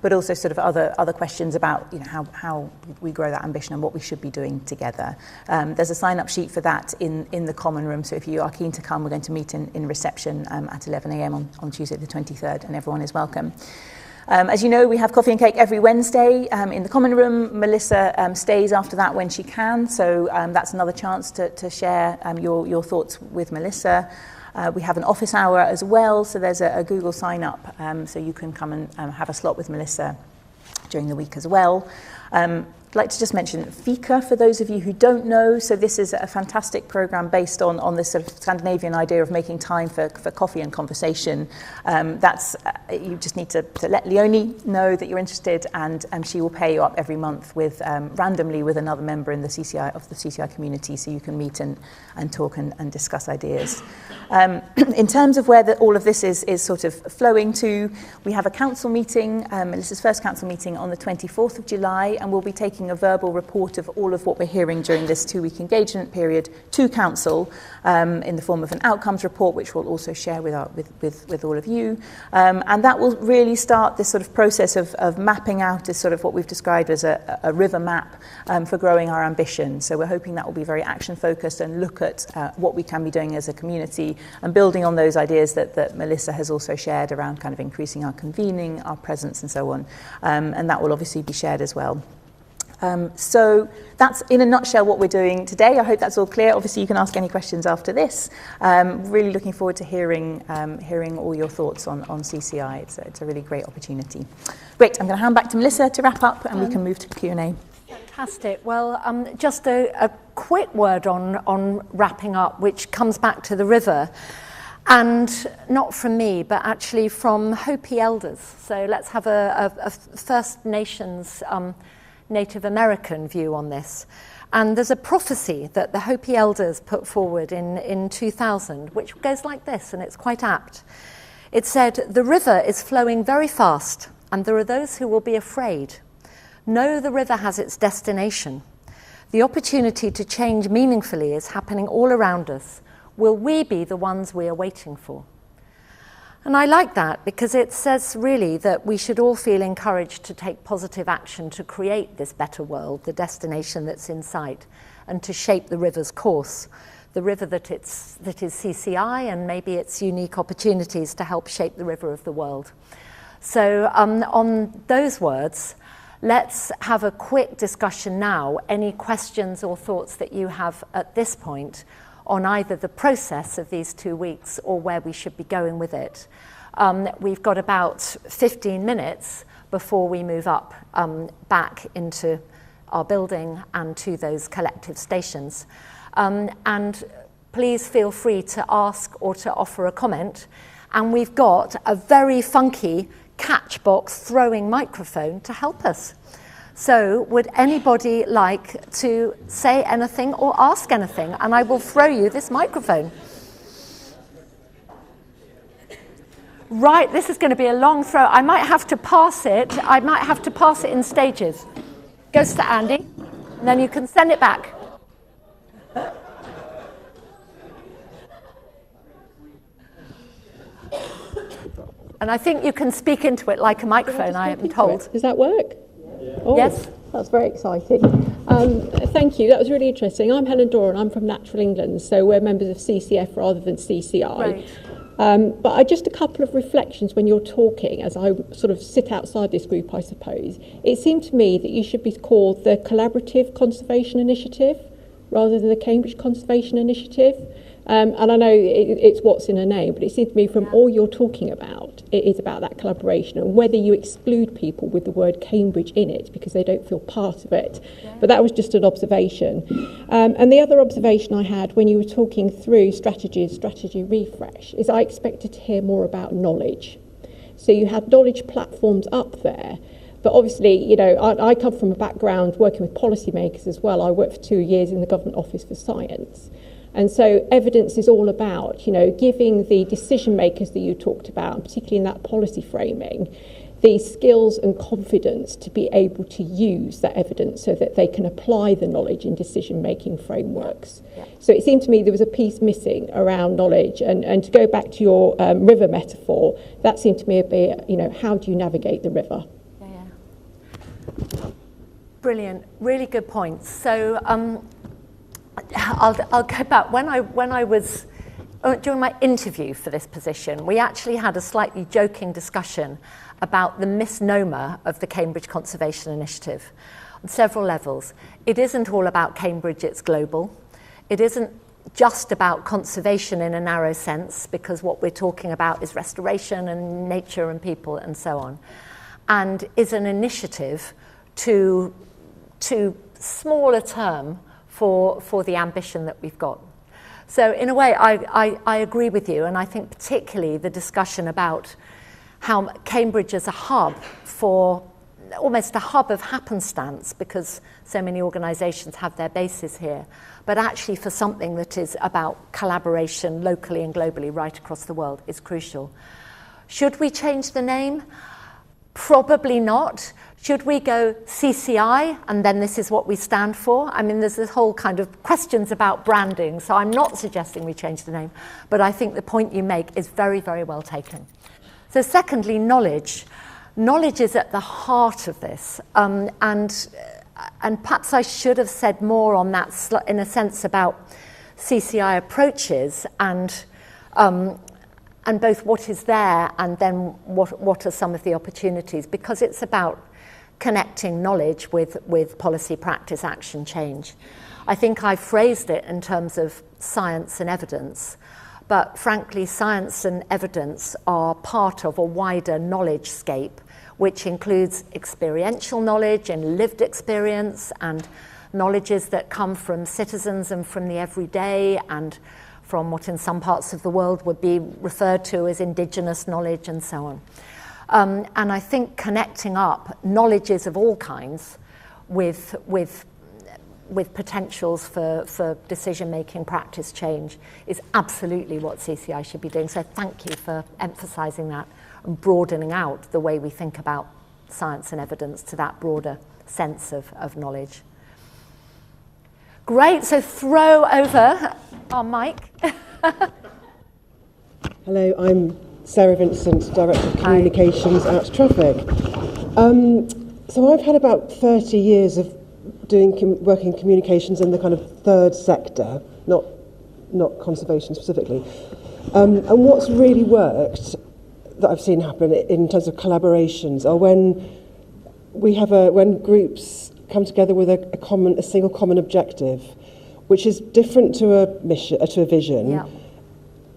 but also sort of other questions about how we grow that ambition and what we should be doing together. There's a sign-up sheet for that in the common room, so if you are keen to come, we're going to meet in reception at 11 a.m. on Tuesday the 23rd, and everyone is welcome. As you know, we have coffee and cake every Wednesday in the common room. Melissa stays after that when she can, so that's another chance to share your thoughts with Melissa. We have an office hour as well, so there's a Google sign-up, so you can come and have a slot with Melissa during the week as well. I'd like to just mention Fika for those of you who don't know. So this is a fantastic program based on this sort of Scandinavian idea of making time for coffee and conversation. You just need to let Leonie know that you're interested, and she will pair you up every month with randomly with another member in the CCI community, so you can meet and talk and discuss ideas. In terms of where all of this is sort of flowing to, we have a council meeting, Melissa's first council meeting on the 24th of July, and we'll be taking a verbal report of all of what we're hearing during this 2-week engagement period to council in the form of an outcomes report, which we'll also share with all of you. And that will really start this sort of process of mapping out this sort of what we've described as a river map for growing our ambition. So we're hoping that will be very action focused and look at what we can be doing as a community and building on those ideas that Melissa has also shared around kind of increasing our convening, our presence and so on. And that will obviously be shared as well. So that's in a nutshell what we're doing today. I hope that's all clear. Obviously you can ask any questions after this. Really looking forward to hearing all your thoughts on CCI. It's a really great opportunity. Great, I'm going to hand back to Melissa to wrap up, and we can move to Q&A. Fantastic. Well, just a quick word on wrapping up, which comes back to the river. And not from me, but actually from Hopi elders. So let's have a First Nations Native American view on this. And there's a prophecy that the Hopi elders put forward in 2000, which goes like this, and it's quite apt. It said, "The river is flowing very fast, and there are those who will be afraid. Know the river has its destination. The opportunity to change meaningfully is happening all around us. Will we be the ones we are waiting for?" And I like that because it says really that we should all feel encouraged to take positive action to create this better world, the destination that's in sight, and to shape the river's course, the river that is CCI, and maybe its unique opportunities to help shape the river of the world. So on those words, let's have a quick discussion now. Any questions or thoughts that you have at this point on either the process of these 2 weeks or where we should be going with it. We've got about 15 minutes before we move up back into our building and to those collective stations. And please feel free to ask or to offer a comment. And we've got a very funky catchbox throwing microphone to help us. So would anybody like to say anything or ask anything? And I will throw you this microphone. Right, this is going to be a long throw. I might have to pass it. I might have to pass it in stages. Goes to Andy, and then you can send it back. And I think you can speak into it like a microphone, I am told. Does that work? Yeah. Oh, yes. That's very exciting. Thank you. That was really interesting. I'm Helen Doran. I'm from Natural England, so we're members of CCF rather than CCI. Right. But just a couple of reflections when you're talking, as I sort of sit outside this group, I suppose. It seemed to me that you should be called the Collaborative Conservation Initiative rather than the Cambridge Conservation Initiative. And I know it's what's in a name, but it seems to me from all you're talking about, it is about that collaboration, and whether you exclude people with the word Cambridge in it because they don't feel part of it. Yeah. But that was just an observation. And the other observation I had when you were talking through strategy refresh is I expected to hear more about knowledge. So you had knowledge platforms up there. But obviously, you know, I come from a background working with policymakers as well. I worked for 2 years in the Government Office for Science. And so evidence is all about, you know, giving the decision makers that you talked about, and particularly in that policy framing, the skills and confidence to be able to use that evidence so that they can apply the knowledge in decision-making frameworks. Yeah. So it seemed to me there was a piece missing around knowledge. And to go back to your river metaphor, that seemed to me a bit, you know, how do you navigate the river? Yeah. Brilliant. Really good points. So I'll go back. When I was during my interview for this position, we actually had a slightly joking discussion about the misnomer of the Cambridge Conservation Initiative on several levels. It isn't all about Cambridge, it's global. It isn't just about conservation in a narrow sense, because what we're talking about is restoration and nature and people and so on, and is an initiative to smaller term for the ambition that we've got. So in a way, I agree with you, and I think particularly the discussion about how Cambridge is a hub for, almost a hub of happenstance, because so many organisations have their bases here, but actually for something that is about collaboration locally and globally right across the world is crucial. Should we change the name? Probably not. Should we go CCI and then this is what we stand for? I mean, there's this whole kind of questions about branding, so I'm not suggesting we change the name, but I think the point you make is very, very well taken. So secondly, knowledge. Knowledge is at the heart of this, and perhaps I should have said more on that in a sense about CCI approaches and both what is there and then what are some of the opportunities, because it's about connecting knowledge with policy, practice, action, change. I think I phrased it in terms of science and evidence, but frankly, science and evidence are part of a wider knowledge scape, which includes experiential knowledge and lived experience and knowledges that come from citizens and from the everyday and from what in some parts of the world would be referred to as indigenous knowledge and so on. And I think connecting up knowledges of all kinds with potentials for decision-making, practice change is absolutely what CCI should be doing. So thank you for emphasising that and broadening out the way we think about science and evidence to that broader sense of knowledge. Great, so throw over our mic. Hello, I'm Sarah Vincent, Director of Communications at Traffic. So I've had about 30 years of working communications in the kind of third sector, not conservation specifically. And what's really worked that I've seen happen in terms of collaborations are when groups come together with a single common objective, which is different to a vision. Yeah.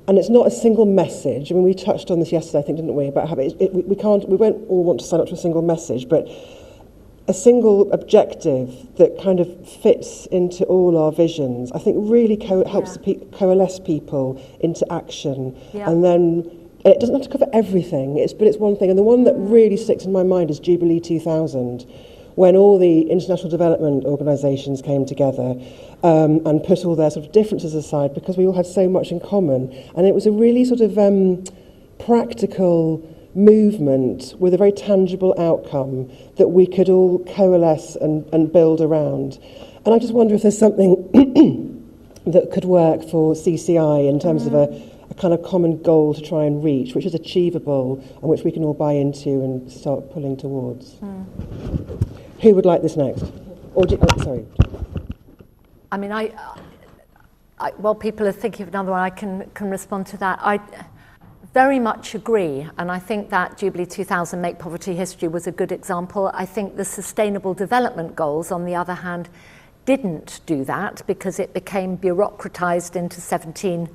And it's not a single message. I mean, we touched on this yesterday, I think, didn't we? About how we won't all want to sign up to a single message, but a single objective that kind of fits into all our visions, I think really helps coalesce people into action. Yeah. And then it doesn't have to cover everything, but it's one thing. And the one that really sticks in my mind is Jubilee 2000, when all the international development organisations came together and put all their sort of differences aside, because we all had so much in common. And it was a really sort of practical movement with a very tangible outcome that we could all coalesce and build around. And I just wonder if there's something that could work for CCI in terms of a kind of common goal to try and reach, which is achievable and which we can all buy into and start pulling towards. Who would like this next? Sorry. I mean, while people are thinking of another one, I can respond to that. I very much agree, and I think that Jubilee 2000 Make Poverty History was a good example. I think the Sustainable Development Goals, on the other hand, didn't do that because it became bureaucratized into 17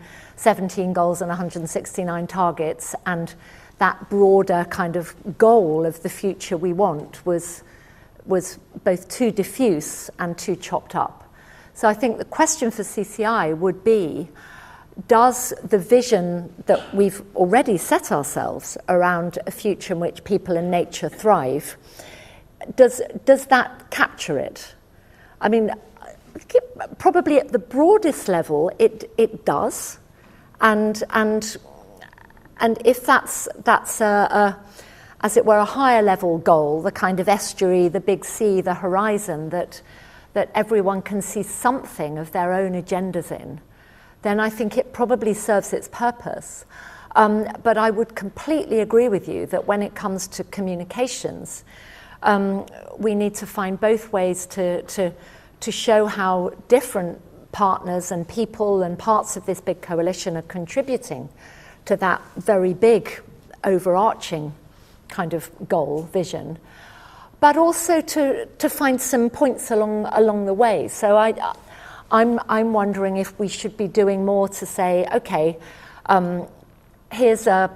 goals and 169 targets, and that broader kind of goal of the future we want was both too diffuse and too chopped up. So I think the question for CCI would be, does the vision that we've already set ourselves around a future in which people and nature thrive, does that capture it? I mean, probably at the broadest level, it does, and if that's as it were a higher level goal, the kind of estuary, the big sea, the horizon that everyone can see something of their own agendas in, then I think it probably serves its purpose. But I would completely agree with you that when it comes to communications, we need to find both ways to show how different partners and people and parts of this big coalition are contributing to that very big overarching kind of goal, vision, but also to find some points along the way. So I'm wondering if we should be doing more to say, okay, here's a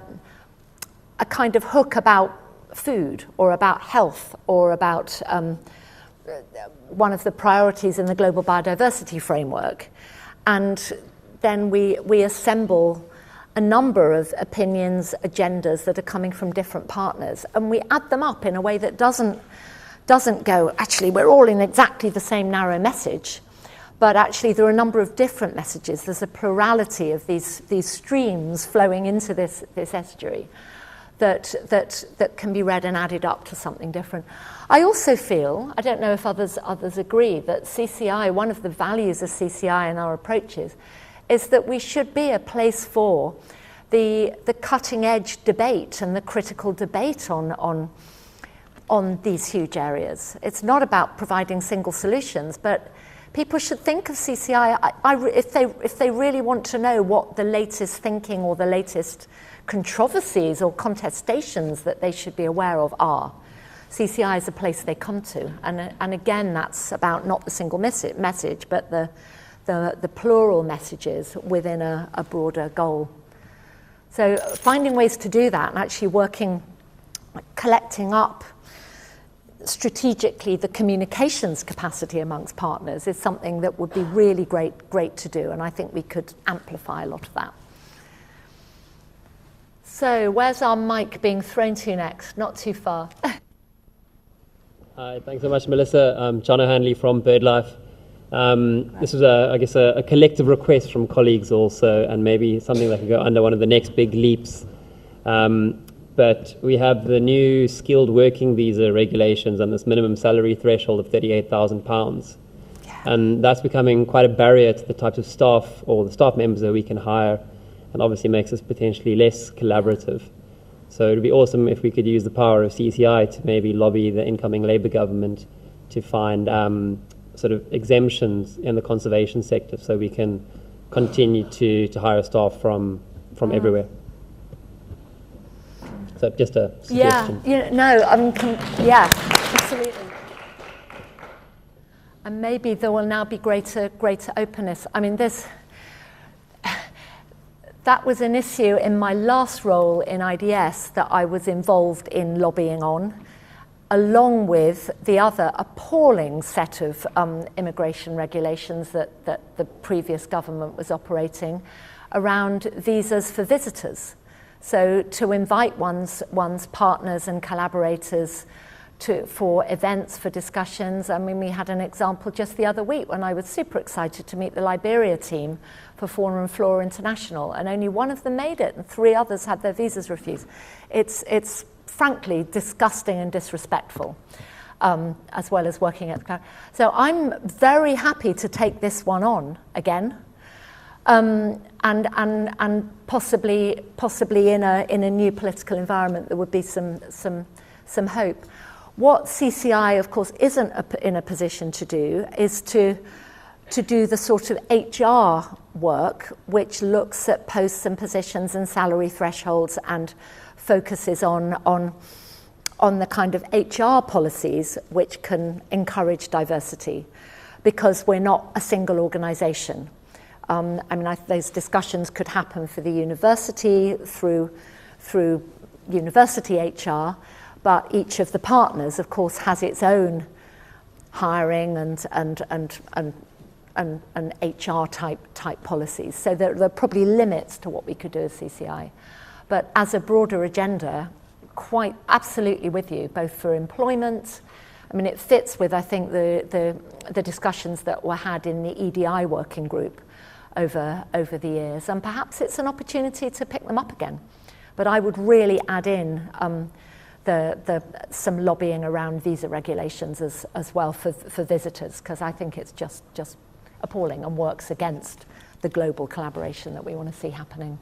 kind of hook about food or about health or about one of the priorities in the Global Biodiversity Framework. And then we assemble a number of opinions, agendas that are coming from different partners, and we add them up in a way that doesn't go, actually, we're all in exactly the same narrow message, but actually there are a number of different messages. There's a plurality of these streams flowing into this estuary that can be read and added up to something different. I also feel, I don't know if others agree, that CCI, one of the values of CCI and our approaches, is that we should be a place for the cutting-edge debate and the critical debate on these huge areas. It's not about providing single solutions, but people should think of CCI, if they really want to know what the latest thinking or the latest controversies or contestations that they should be aware of are. CCI is a place they come to, and again, that's about not the single message, but the plural messages within a broader goal. So finding ways to do that and actually working, collecting up strategically the communications capacity amongst partners is something that would be really great to do, and I think we could amplify a lot of that. So where's our mic being thrown to next? Not too far. Hi, thanks so much, Melissa. I'm John O'Hanley from BirdLife. This was, I guess, a collective request from colleagues also, and maybe something that can go under one of the next big leaps. But we have the new skilled working visa regulations and this minimum salary threshold of £38,000. Yeah. And that's becoming quite a barrier to the types of staff or the staff members that we can hire, and obviously makes us potentially less collaborative. So it would be awesome if we could use the power of CCI to maybe lobby the incoming Labour government to find sort of exemptions in the conservation sector so we can continue to hire staff from everywhere. So just a suggestion. Yeah, absolutely. And maybe there will now be greater openness. I mean, that was an issue in my last role in IDS that I was involved in lobbying on, along with the other appalling set of immigration regulations that the previous government was operating around visas for visitors. So to invite one's partners and collaborators for events, for discussions. I mean, we had an example just the other week when I was super excited to meet the Liberia team for Fauna and Flora International, and only one of them made it and 3 others had their visas refused. It's frankly disgusting and disrespectful, as well as working at the. So I'm very happy to take this one on again. And and possibly in a new political environment there would be some hope. What CCI, of course, isn't in a position to do is to do the sort of HR work which looks at posts and positions and salary thresholds and focuses on the kind of HR policies which can encourage diversity, because we're not a single organisation. Those discussions could happen for the university through university HR, but each of the partners, of course, has its own hiring and HR type policies. So there are probably limits to what we could do as CCI. But as a broader agenda, quite absolutely with you, both for employment. I mean, it fits with, I think, the discussions that were had in the EDI working group over the years. And perhaps it's an opportunity to pick them up again. But I would really add in some lobbying around visa regulations as well for visitors, because I think it's just appalling and works against the global collaboration that we want to see happening.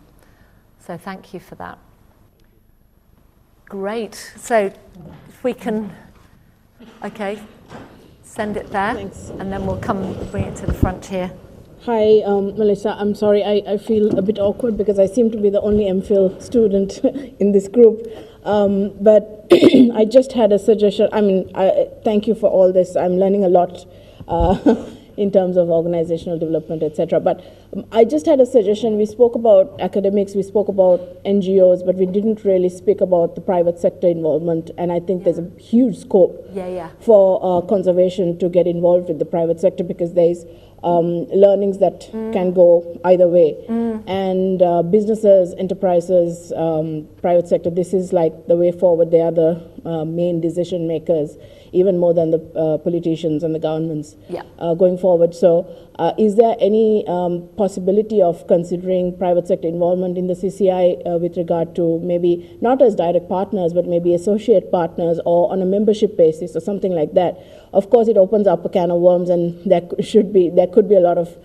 So thank you for that. Great. So if we can, okay, send it there. Thanks. And then we'll bring it to the front here. Hi, Melissa. I'm sorry, I feel a bit awkward because I seem to be the only MPhil student in this group. But I just had a suggestion. Thank you for all this. I'm learning a lot in terms of organizational development, etc. But I just had a suggestion. We spoke about academics, we spoke about NGOs, but we didn't really speak about the private sector involvement. And I think there's a huge scope for conservation to get involved with the private sector, because there's learnings that can go either way. And businesses, enterprises, private sector, this is like the way forward. They are the main decision makers, even more than the politicians and the governments going forward. So is there any possibility of considering private sector involvement in the CCI with regard to maybe not as direct partners, but maybe associate partners or on a membership basis or something like that? Of course, it opens up a can of worms, and there could be a lot of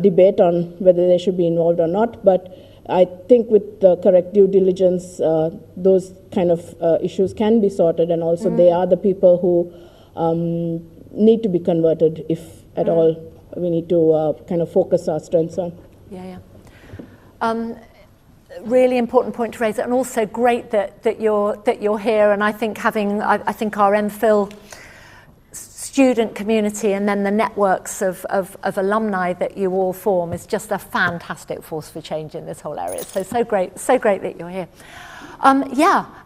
debate on whether they should be involved or not. But I think with the correct due diligence, those kind of issues can be sorted, and also they are the people who need to be converted, if at all we need to kind of focus our strengths on. Really important point to raise, and also great that you're here. And I think I think our MPhil student community and then the networks of alumni that you all form is just a fantastic force for change in this whole area. So great that you're here.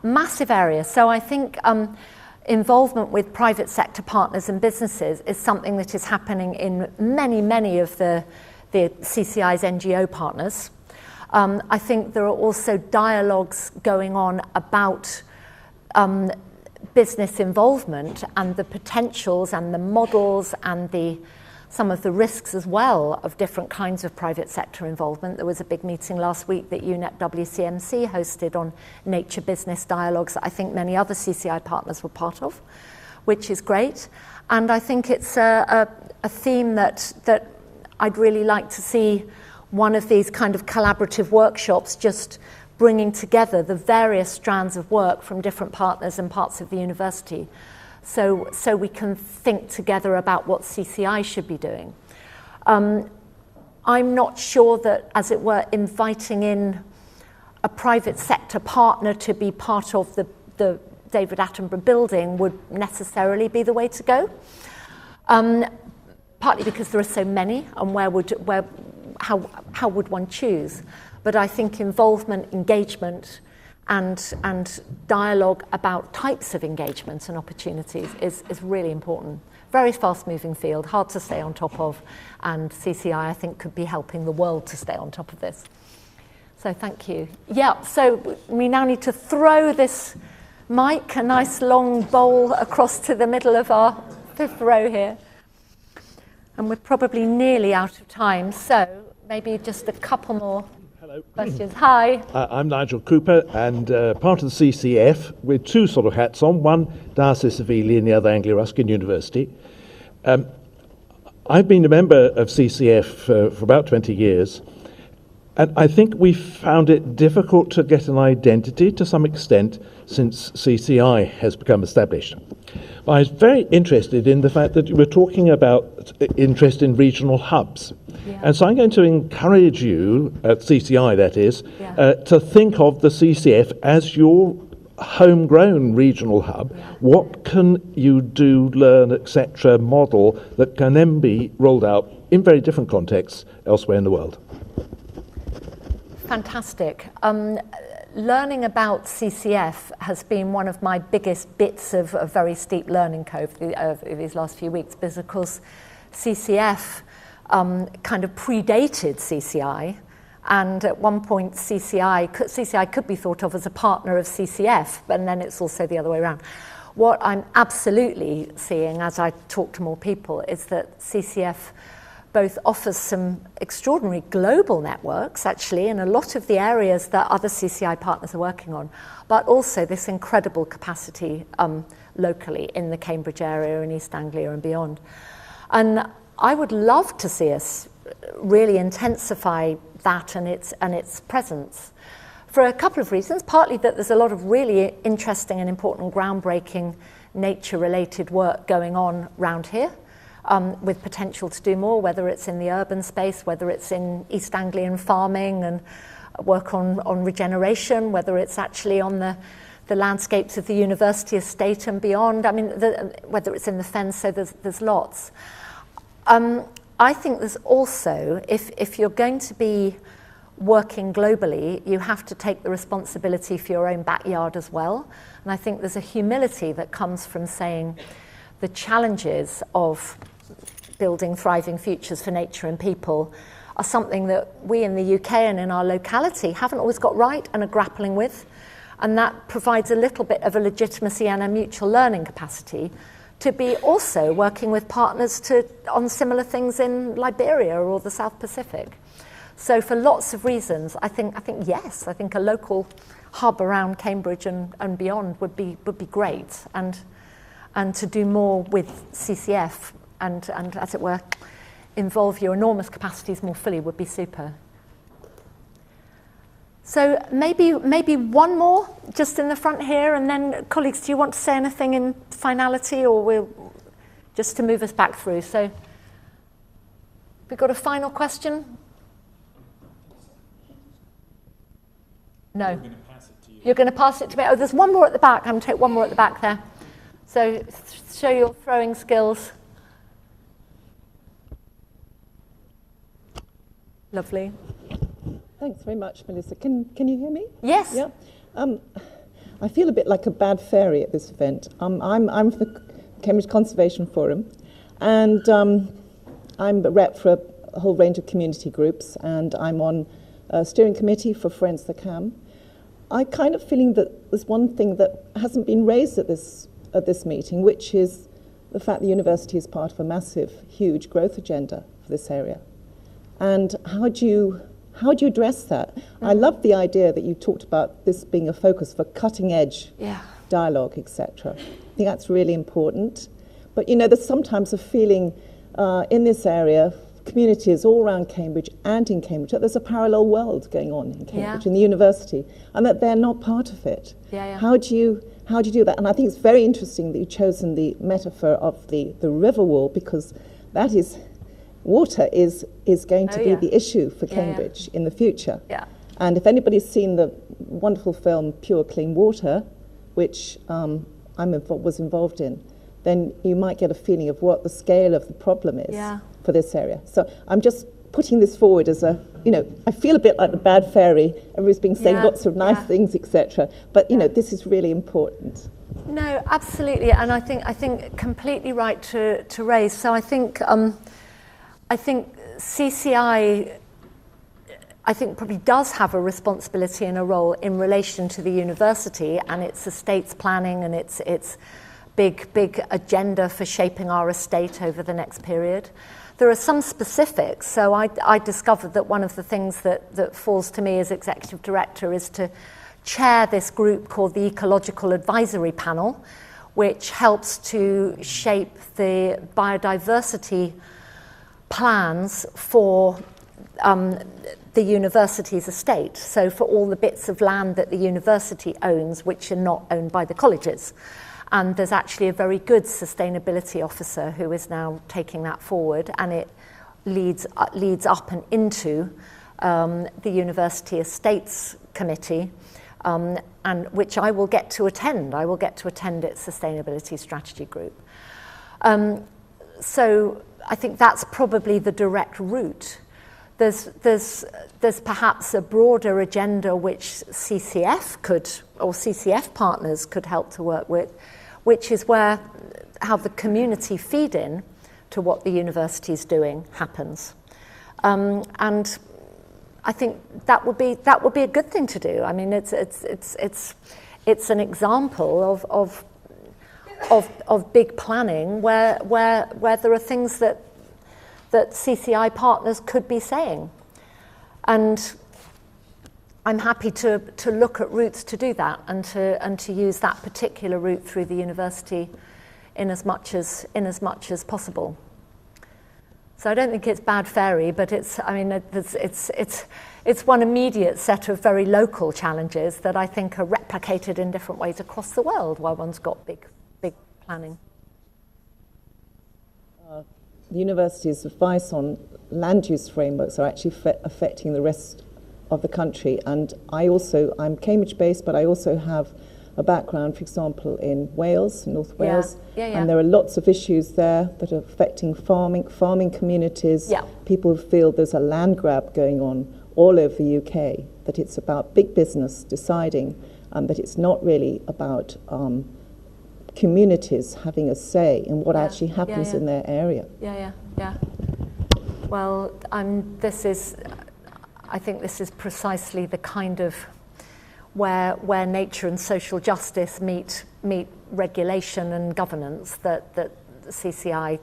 Massive area. So I think involvement with private sector partners and businesses is something that is happening in many of the CCI's NGO partners. I think there are also dialogues going on about business involvement and the potentials and the models and some of the risks as well of different kinds of private sector involvement. There was a big meeting last week that UNEP WCMC hosted on nature business dialogues that I think many other CCI partners were part of, which is great. And I think it's a theme that I'd really like to see one of these kind of collaborative workshops, just bringing together the various strands of work from different partners and parts of the university, so we can think together about what CCI should be doing. I'm not sure that, as it were, inviting in a private sector partner to be part of the David Attenborough building would necessarily be the way to go. Partly because there are so many, and how would one choose? But I think involvement, engagement, and dialogue about types of engagement and opportunities is really important. Very fast-moving field, hard to stay on top of, and CCI, I think, could be helping the world to stay on top of this. So thank you. So we now need to throw this mic, a nice long bowl, across to the middle of our fifth row here. And we're probably nearly out of time, so maybe just a couple more questions. Hi. I'm Nigel Cooper, and part of the CCF with two sort of hats on, one Diocese of Ely and the other Anglo-Ruskin University. I've been a member of CCF for about 20 years, And I think we found it difficult to get an identity to some extent since CCI has become established. But I was very interested in the fact that you were talking about interest in regional hubs. Yeah. And so I'm going to encourage you, at CCI that is, to think of the CCF as your homegrown regional hub. Yeah. What can you do, learn, etc., model that can then be rolled out in very different contexts elsewhere in the world? Fantastic. Learning about CCF has been one of my biggest bits of a very steep learning curve these last few weeks, because of course CCF kind of predated CCI, and at one point CCI could be thought of as a partner of CCF, and then it's also the other way around. What I'm absolutely seeing as I talk to more people is that CCF both offers some extraordinary global networks, actually, in a lot of the areas that other CCI partners are working on, but also this incredible capacity locally in the Cambridge area and East Anglia and beyond. And I would love to see us really intensify that and its presence for a couple of reasons. Partly that there's a lot of really interesting and important groundbreaking nature-related work going on around here, with potential to do more, whether it's in the urban space, whether it's in East Anglian farming and work on regeneration, whether it's actually on the landscapes of the university estate and beyond. I mean, whether it's in the fens, so there's lots. I think there's also, if you're going to be working globally, you have to take the responsibility for your own backyard as well. And I think there's a humility that comes from saying the challenges of building thriving futures for nature and people are something that we in the UK and in our locality haven't always got right and are grappling with. And that provides a little bit of a legitimacy and a mutual learning capacity to be also working with partners on similar things in Liberia or the South Pacific. So for lots of reasons, I think yes, I think a local hub around Cambridge and beyond would be great, and to do more with CCF and as it were, involve your enormous capacities more fully would be super. So maybe one more just in the front here, and then colleagues, do you want to say anything in finality, or we'll just to move us back through? So we've got a final question. No. You're going to pass it to me. Oh, there's one more at the back. I'm going to take one more at the back there. So show your throwing skills. Lovely. Thanks very much, Melissa. Can you hear me? Yes. Yeah. I feel a bit like a bad fairy at this event. I'm for the Cambridge Conservation Forum, and I'm a rep for a whole range of community groups, and I'm on a steering committee for Friends the Cam. I kind of feeling that there's one thing that hasn't been raised at this meeting, which is the fact the university is part of a massive, huge growth agenda for this area. And how do you address that? I love the idea that you talked about this being a focus for cutting edge dialogue, etc. I think that's really important. But there's sometimes a feeling in this area, communities all around Cambridge and in Cambridge, that there's a parallel world going on in Cambridge, in the university, and that they're not part of it. How do you do that? And I think it's very interesting that you've chosen the metaphor of the river wall, because that is, water is going to be the issue for Cambridge in the future. And if anybody's seen the wonderful film Pure Clean Water, which was involved in, then you might get a feeling of what the scale of the problem is for this area. So I'm just putting this forward as I feel a bit like the bad fairy. Everybody's been saying lots of nice things, etc. But this is really important. No, absolutely, and I think completely right to raise. So I think CCI, probably does have a responsibility and a role in relation to the university and its estates planning and its big agenda for shaping our estate over the next period. There are some specifics. So I discovered that one of the things that falls to me as executive director is to chair this group called the Ecological Advisory Panel, which helps to shape the biodiversity plans for the university's estate, so for all the bits of land that the university owns which are not owned by the colleges. And there's actually a very good sustainability officer who is now taking that forward, and it leads up and into the University Estates Committee, and which I will get to attend. I will get to attend its Sustainability Strategy Group. So I think that's probably the direct route. There's perhaps a broader agenda which CCF could, or CCF partners could help to work with, which is where how the community feed-in to what the university is doing happens. And I think that would be a good thing to do. I mean, it's an example of big planning where there are things that CCI partners could be saying, and I'm happy to look at routes to do that and to use that particular route through the university in as much as possible. So I don't think it's bad fairy, but it's one immediate set of very local challenges that I think are replicated in different ways across the world while one's got big planning. The university's advice on land use frameworks are actually affecting the rest of the country. And I'm Cambridge based, but I also have a background, for example, in Wales, North Wales. Yeah. And there are lots of issues there that are affecting farming communities. Yeah. People feel there's a land grab going on all over the UK, that it's about big business deciding, that it's not really about communities having a say in what actually happens in their area. Yeah. Well, I think this is precisely the kind of where nature and social justice meet regulation and governance that CCI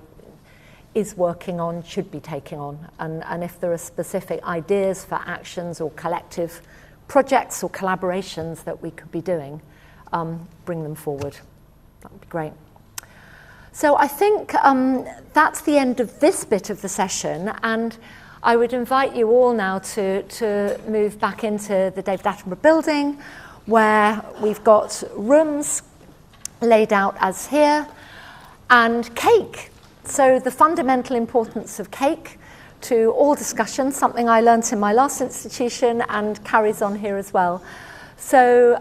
is working on, should be taking on. And if there are specific ideas for actions or collective projects or collaborations that we could be doing, bring them forward. That would be great. So I think that's the end of this bit of the session, and I would invite you all now to move back into the David Attenborough building, where we've got rooms laid out as here, and cake. So the fundamental importance of cake to all discussion, something I learnt in my last institution and carries on here as well. So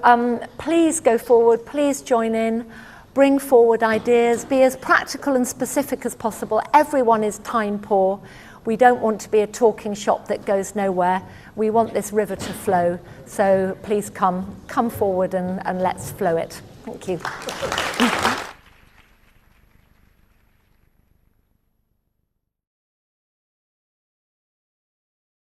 please go forward, please join in. Bring forward ideas, be as practical and specific as possible. Everyone is time poor. We don't want to be a talking shop that goes nowhere. We want this river to flow. So please come forward and let's flow it. Thank you.